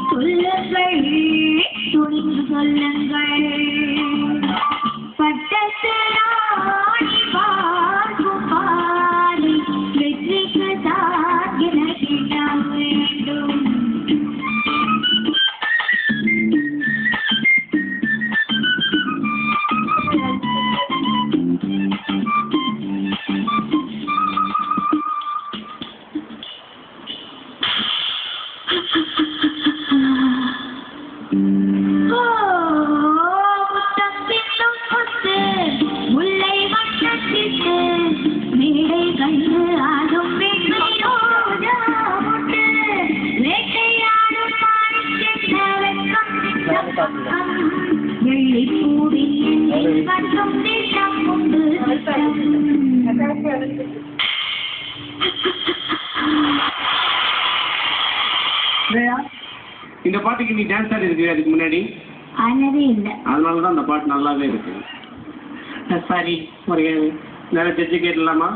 சொல்லுங்கள் துணிந்து சொல்லுங்கள் பட்டத்தராணி பார்க்கும் பாரி வெற்றிக்கு தான் எனக்கிட வேண்டும் இந்த பாட்டுக்கு நீ டான்ஸ் ஆடி இருக்கு அதுக்கு முன்னாடி ஆனதே இல்லை அதனாலதான் அந்த பாட்டு நல்லாவே இருக்கு சாரி முறையாது வேற ஜட்ஜு கேட்கலாமா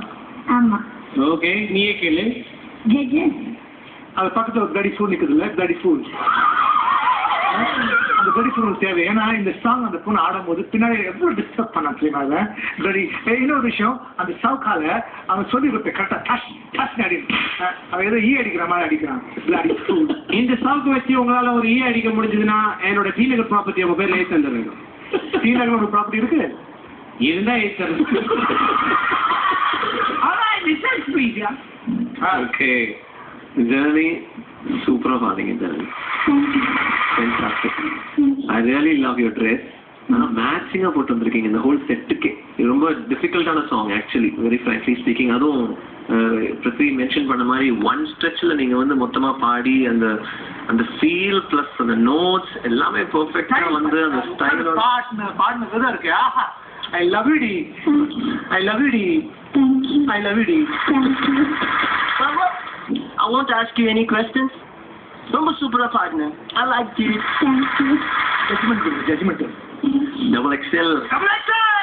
ஆமா ஓகே நீயே கேளு ஜட்ஜஸ் அது பக்கத்துல ஒரு கடி ஃபுல் நிக்குதுல்ல கடி ஃபுல் அந்த கடி ஃபுல் தேவை ஏன்னா இந்த சாங் அந்த பொண்ணு ஆடும்போது பின்னாடி எவ்வளவு டிஸ்டர்ப் பண்ண தெரியுமா கடி இன்னொரு விஷயம் அந்த சவுக்கால அவன் சொல்லி கொடுத்த கரெக்டா டச் டச் அடி அவன் ஏதோ ஈ அடிக்கிற மாதிரி அடிக்கிறான் இந்த சவுக்கு வச்சு உங்களால ஒரு ஈ அடிக்க முடிஞ்சதுன்னா என்னோட டீநகர் ப்ராப்பர்ட்டி உங்க பேர்ல ஏற்றி தந்துருங்க டீநகர் ஒரு ப்ராப்பர்ட்டி இருக்கு இருந்தா ஏற்றி தருங்க ஓகே ஜெர்னி சூப்பரா பாத்தீங்க journey fantastic I really love your dress மேட்சிங்கா போட்டு வந்திருக்கீங்க இந்த ஹோல் செட்டுக்கே இது ரொம்ப டிஃபிகல்ட்டான song actually very frankly speaking அதுவும் பிருத்வி மென்ஷன் பண்ண மாதிரி ஒன் ஸ்ட்ரெச்ல நீங்க வந்து மொத்தமா பாடி அந்த அந்த ஃபீல் பிளஸ் அந்த நோட்ஸ் எல்லாமே பெர்ஃபெக்ட்டா வந்து அந்த ஸ்டைலோட பாடின விதம் இருக்கு ஆஹா I love you டி I love you டி I love you டி I won't ask you any questions. ரொம்ப சூப்பரா பாடுங்க. I like you. Thank you. Judgement Double XL. Double XL.